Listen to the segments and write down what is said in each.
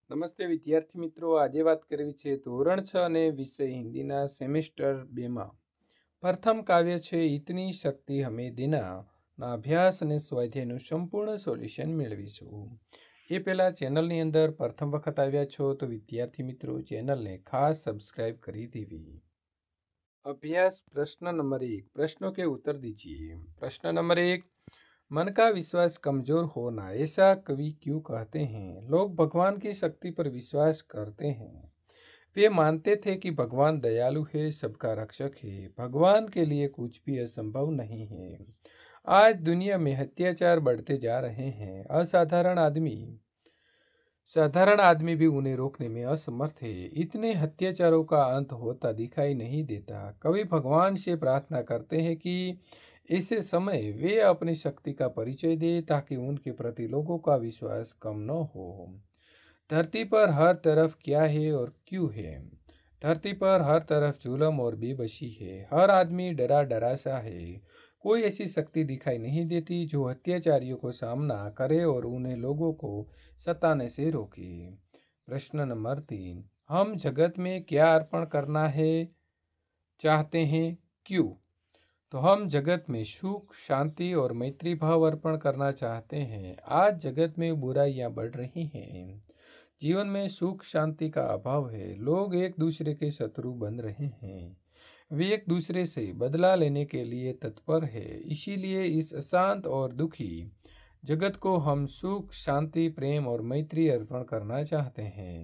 નમસ્તે વિદ્યાર્થી મિત્રો, આજે વાત કરવી છે ધોરણ 6 અને વિષય હિન્દીના સેમેસ્ટર 2માં પ્રથમ કાવ્ય છે ઇતની શક્તિ હમે દેના ના અભ્યાસ અને સ્વાધ્યાયનું સંપૂર્ણ સોલ્યુશન મેળવીશું। એ પહેલા ચેનલની અંદર પ્રથમ વખત આવ્યા છો તો વિદ્યાર્થી મિત્રો ચેનલને ખાસ સબસ્ક્રાઇબ કરી દેવી। अभ्यास प्रश्न नंबर 1, प्रश्नों के उत्तर दीजिए। प्रश्न नंबर 1, मन का विश्वास कमजोर होना ऐसा कवि क्यों कहते हैं? लोग भगवान की शक्ति पर विश्वास करते हैं। वे मानते थे कि भगवान दयालु है, सबका रक्षक है, भगवान के लिए कुछ भी असंभव नहीं है। आज दुनिया में अत्याचार बढ़ते जा रहे हैं। साधारण आदमी भी उन्हें रोकने में असमर्थ है। इतने अत्याचारों का अंत होता दिखाई नहीं देता। कवि भगवान से प्रार्थना करते हैं कि ऐसे समय वे अपनी शक्ति का परिचय दे ताकि उनके प्रति लोगों का विश्वास कम न हो। धरती पर हर तरफ क्या है और क्यों है? धरती पर हर तरफ जुल्म और बेबसी है। हर आदमी डरा डरा सा है। कोई ऐसी शक्ति दिखाई नहीं देती जो अत्याचारियों को सामना करे और उन्हें लोगों को सताने से रोके। प्रश्न नंबर 3, हम जगत में क्या अर्पण करना है चाहते हैं, क्यों? तो हम जगत में सुख, शांति और मैत्री भाव अर्पण करना चाहते हैं। आज जगत में बुराइयां बढ़ रही हैं। जीवन में सुख शांति का अभाव है। लोग एक दूसरे के शत्रु बन रहे हैं। वे एक दूसरे से बदला लेने के लिए तत्पर है। इसीलिए इस अशांत और दुखी जगत को हम सुख, शांति, प्रेम और मैत्री अर्पण करना चाहते हैं।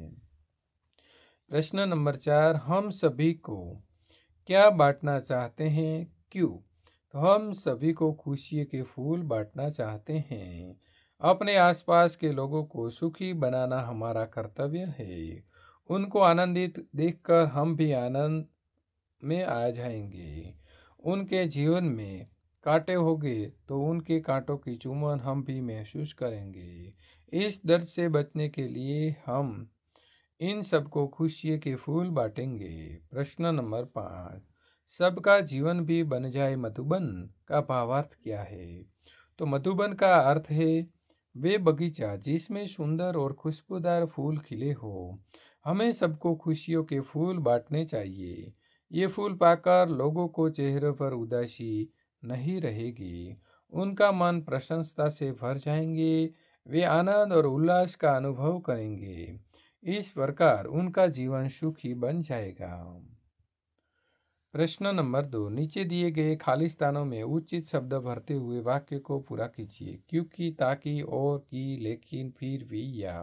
प्रश्न नंबर 4, हम सभी को क्या बांटना चाहते हैं, क्यों? तो हम सभी को खुशी के फूल बांटना चाहते हैं। अपने आसपास के लोगों को सुखी बनाना हमारा कर्तव्य है। उनको आनंदित देखकर हम भी आनंद में आ जाएंगे। उनके जीवन में कांटे होंगे तो उनके कांटों की चुम्बन हम भी महसूस करेंगे। इस दर्द से बचने के लिए हम इन सबको खुशी के फूल बांटेंगे। प्रश्न नंबर 5, सबका जीवन भी बन जाए मधुबन का भावार्थ क्या है? तो मधुबन का अर्थ है वे बगीचा जिसमें सुंदर और खुशबूदार फूल खिले हो। हमें सबको खुशियों के फूल बांटने चाहिए। ये फूल पाकर लोगों को चेहरे पर उदासी नहीं रहेगी। उनका मन प्रसन्नता से भर जाएंगे। वे आनंद और उल्लास का अनुभव करेंगे। इस प्रकार उनका जीवन सुखी बन जाएगा। प्रश्न नंबर 2, नीचे दिए गए खाली स्थानों में उचित शब्द भरते हुए वाक्य को पूरा कीजिए। क्योंकि, ताकि, और, की, लेकिन, फिर भी, या।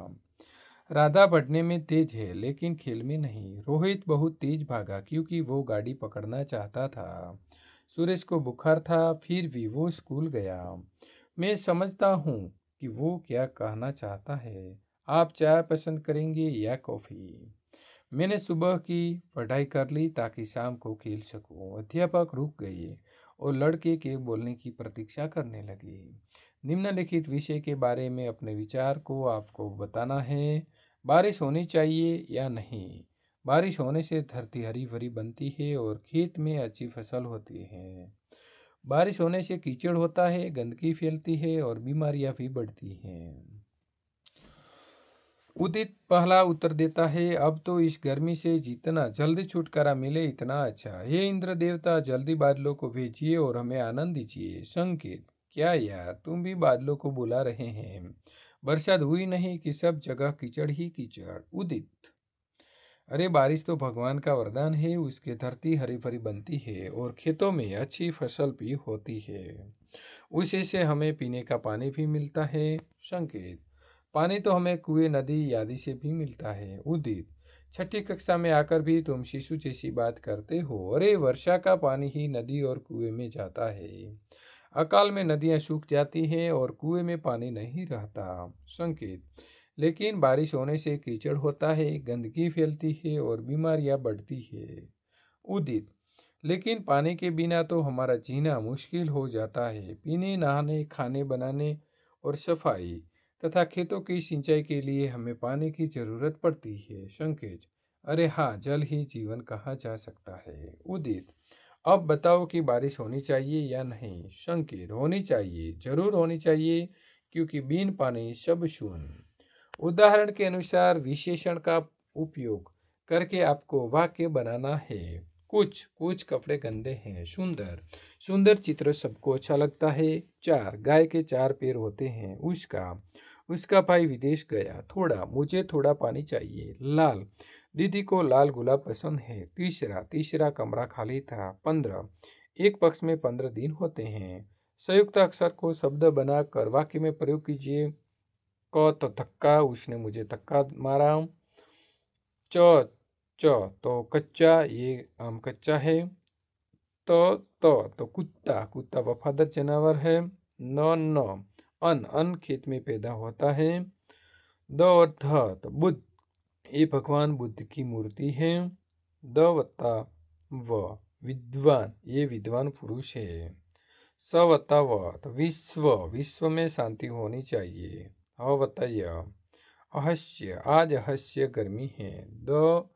राधा पढ़ने में तेज है लेकिन खेल में नहीं। रोहित बहुत तेज भागा क्योंकि वो गाड़ी पकड़ना चाहता था। सुरेश को बुखार था फिर भी वो स्कूल गया। मैं समझता हूँ कि वो क्या कहना चाहता है। आप चाय पसंद करेंगे या कॉफ़ी? मैंने सुबह की पढ़ाई कर ली ताकि शाम को खेल सकूं। अध्यापक रुक गए और लड़के के बोलने की प्रतीक्षा करने लगे। निम्नलिखित विषय के बारे में अपने विचार को आपको बताना है। बारिश होनी चाहिए या नहीं? बारिश होने से धरती हरी भरी बनती है और खेत में अच्छी फसल होती है। बारिश होने से कीचड़ होता है, गंदगी फैलती है और बीमारियां भी बढ़ती हैं। उदित पहला उत्तर देता है, अब तो इस गर्मी से जितना जल्दी छुटकारा मिले इतना अच्छा। हे इंद्र देवता, जल्दी बादलों को भेजिए और हमें आनंद दीजिए। संकेत, क्या यार तुम भी बादलों को बुला रहे हैं? बरसात हुई नहीं कि सब जगह कीचड़ ही कीचड़। उदित, अरे बारिश तो भगवान का वरदान है। उसके धरती हरी भरी बनती है और खेतों में अच्छी फसल भी होती है। उसी से हमें पीने का पानी भी मिलता है। संकेत, पानी तो हमें कुएं, नदी आदि से भी मिलता है। उदित, छठी कक्षा में आकर भी तुम शिशु जैसी बात करते हो। अरे वर्षा का पानी ही नदी और कुएं में जाता है। अकाल में नदियां सूख जाती हैं और कुएं में पानी नहीं रहता। संकेत, लेकिन बारिश होने से कीचड़ होता है, गंदगी फैलती है और बीमारियां बढ़ती है। उदित, लेकिन पानी के बिना तो हमारा जीना मुश्किल हो जाता है। पीने, नहाने, खाने बनाने और सफाई तथा खेतों की सिंचाई के लिए हमें पानी की जरूरत पड़ती है। संकेत, अरे हाँ, जल ही जीवन कहा जा सकता है। उदित, अब बताओ कि बारिश होनी चाहिए या नहीं? संकेत, होनी चाहिए, जरूर होनी चाहिए, क्योंकि बिन पानी सब शून्य। उदाहरण के अनुसार विशेषण का उपयोग करके आपको वाक्य बनाना है। कुछ कुछ कपड़े गंदे हैं। सुंदर सुंदर चित्र सबको अच्छा लगता है। 4 गाय के 4 पैर होते हैं। उसका उसका भाई विदेश गया। थोड़ा मुझे थोड़ा पानी चाहिए। लाल दीदी को लाल गुलाब पसंद है। तीसरा तीसरा कमरा खाली था। 15 एक पक्ष में 15 दिन होते हैं। संयुक्त अक्षर को शब्द बनाकर वाक्य में प्रयोग कीजिए। क तो धक्का, उसने मुझे धक्का मारा। च च तो कच्चा, ये आम कच्चा है। तो कुत्ता, कुत्ता वफादार जानवर है। न अन अन खेत में पैदा होता है। द और ध तो बुद्ध, ये भगवान बुद्ध की मूर्ति है। द वत्ता व विद्वान, ये विद्वान पुरुष है। स वत्ता व तो विश्व, विश्व में शांति होनी चाहिए। ह वत्ता य अहस्य, आज अहस्य गर्मी है। द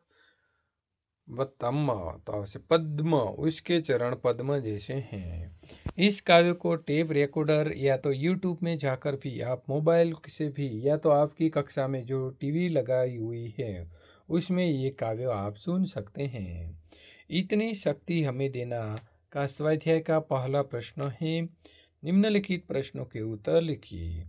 वत्तम तो से पद्म, उसके चरण पद्म जैसे हैं। इस काव्य को टेप रिकॉर्डर या तो यूट्यूब में जाकर भी आप मोबाइल से भी, या तो आपकी कक्षा में जो टीवी लगाई हुई है उसमें ये काव्य आप सुन सकते हैं। इतनी शक्ति हमें देना का स्वाध्याय का पहला प्रश्न है। निम्नलिखित प्रश्नों के उत्तर लिखिए।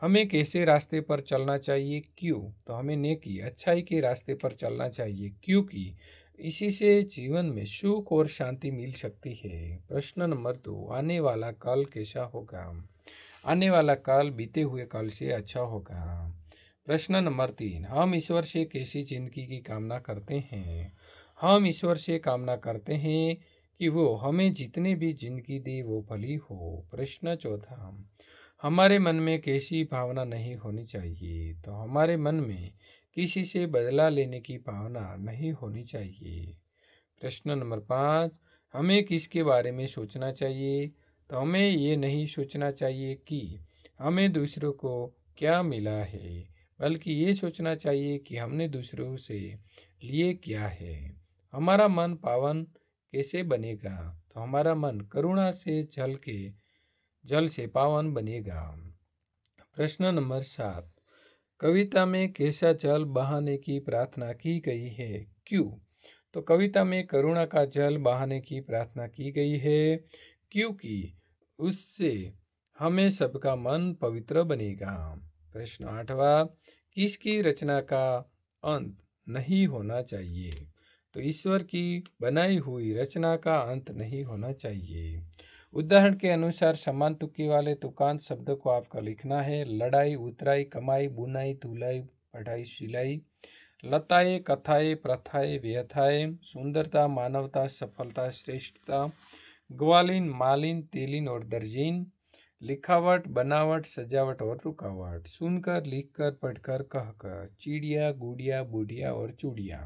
हमें कैसे रास्ते पर चलना चाहिए? क्यों? तो हमें नेकी अच्छाई के रास्ते पर चलना चाहिए, क्योंकि इसी से जीवन में सुख और शांति मिल सकती है। प्रश्न नंबर 2, आने वाला कल कैसा होगा? आने वाला कल बीते हुए कल से अच्छा होगा। प्रश्न नंबर 3, हम ईश्वर से कैसी जिंदगी की कामना करते हैं? हम ईश्वर से कामना करते हैं कि वो हमें जितनी भी जिंदगी दे वो भली हो। प्रश्न 4, हमारे मन में कैसी भावना नहीं होनी चाहिए? तो हमारे मन में किसी से बदला लेने की भावना नहीं होनी चाहिए। प्रश्न नंबर 5, हमें किसके बारे में सोचना चाहिए? तो हमें ये नहीं सोचना चाहिए कि हमें दूसरों को क्या मिला है, बल्कि ये सोचना चाहिए कि हमने दूसरों से लिए क्या है। हमारा मन पावन कैसे बनेगा? तो हमारा मन करुणा से जल से पावन बनेगा। प्रश्न नंबर 7, कविता में कैसा जल बहाने की प्रार्थना की गई है? क्यों? तो कविता में करुणा का जल बहाने की प्रार्थना की गई है, क्योंकि उससे हमें सबका मन पवित्र बनेगा। प्रश्न 8वां, किसकी रचना का अंत नहीं होना चाहिए? तो ईश्वर की बनाई हुई रचना का अंत नहीं होना चाहिए। उदाहरण के अनुसार समान तुक्के वाले तुकांत शब्द को आपका लिखना है। लड़ाई, उतराई, कमाई, बुनाई, धुलाई, पढ़ाई, सिलाई। लताएं, कथाएं, प्रथाएं, व्यथाएं। सुंदरता, मानवता, सफलता, श्रेष्ठता। ग्वालिन, मालिन, तेलिन और दर्जीन। लिखावट, बनावट, सजावट और रुकावट। सुनकर, लिखकर, पढ़कर, कहकर। चिड़िया, गुड़िया, बुढ़िया और चूड़िया।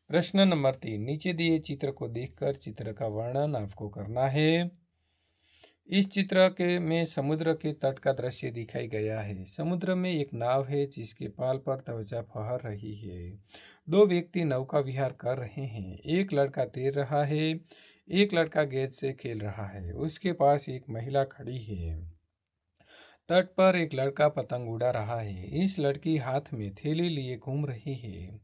प्रश्न नंबर 3, नीचे दिए चित्र को देखकर चित्र का वर्णन आपको करना है। इस चित्र के में समुद्र के तट का दृश्य दिखाई गया है। समुद्र में एक नाव है जिसके पाल पर ध्वजा फहर रही है। 2 व्यक्ति नौका विहार कर रहे हैं। एक लड़का तैर रहा है, एक लड़का गेंद से खेल रहा है। उसके पास एक महिला खड़ी है। तट पर एक लड़का पतंग उड़ा रहा है। इस लड़की हाथ में थैली लिए घूम रही है।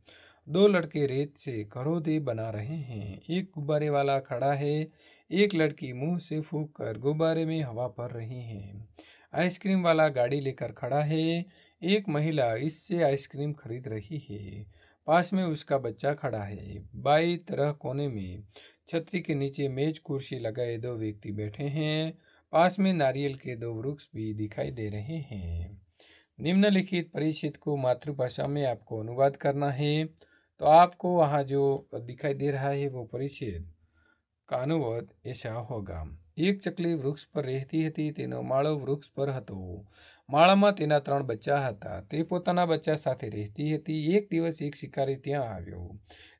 2 लड़के रेत से घरोंदे बना रहे हैं। एक गुब्बारे वाला खड़ा है। एक लड़की मुंह से फूंक कर गुब्बारे में हवा भर रही है। आइसक्रीम वाला गाड़ी लेकर खड़ा है। एक महिला इससे आइसक्रीम खरीद रही है। पास में उसका बच्चा खड़ा है। बाईं तरह कोने में छतरी के नीचे मेज कुर्सी लगाए 2 व्यक्ति बैठे हैं। पास में नारियल के 2 वृक्ष भी दिखाई दे रहे हैं। निम्नलिखित परिच्छेद को मातृभाषा में आपको अनुवाद करना है। तो आपको वहाँ जो दिखाई दे रहा है वो परिच्छेद का अनुवाद ऐसा होगा। एक ચકલી વૃક્ષ પર રહેતી હતી, તેનો માળો વૃક્ષ પર હતો. માળામાં તેના 3 બચ્ચા હતા. તે પોતાના બચ્ચા સાથે રહેતી હતી. એક દિવસ એક શિકારી ત્યાં આવ્યો.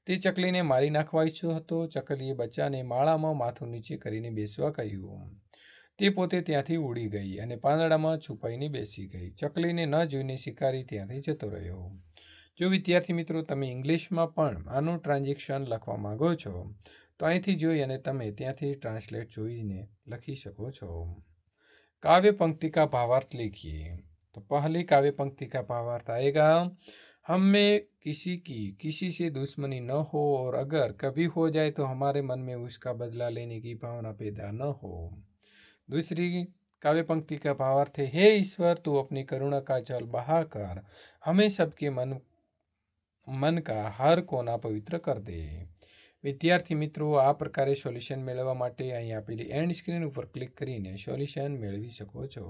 તે ચકલીને મારી નાખવા ઈચ્છતો હતો. ચકલીએ બચ્ચાને માળામાં માથું નીચે કરીને બેસવા કહ્યું. તે પોતે ત્યાંથી ઉડી ગઈ અને પાંદડામાં છુપાઈને બેસી ગઈ. ચકલીને ન જોઈને શિકારી ત્યાંથી જતો રહ્યો. જો વિદ્યાર્થી મિત્રો તમે ઇંગ્લિશમાં પણ આનું ટ્રાન્ઝેક્શન લખવા માંગો છો તો અહીંથી જોઈ અને તમે ત્યાંથી ટ્રાન્સલેટ જોઈને લખી શકો છો। काव्य पंक्ति का भावार्थ लिखिए। तो पहली काव्य पंक्ति का भावार्थ आएगा, हम में किसी से दुश्मनी न हो और अगर कभी हो जाए तो हमारे मन में उसका बदला लेने की भावना पैदा न हो। दूसरी काव्य पंक्ति का भावार्थ है, हे ईश्वर तू अपनी करुणा का जल बहाकर हमें सबके मन का हर कोना पवित्र कर दे। વિદ્યાર્થી મિત્રો, આ પ્રકારે સોલ્યુશન મેળવવા માટે અહીં આપેલી એન્ડ સ્ક્રીન ઉપર ક્લિક કરીને સોલ્યુશન મેળવી શકો છો।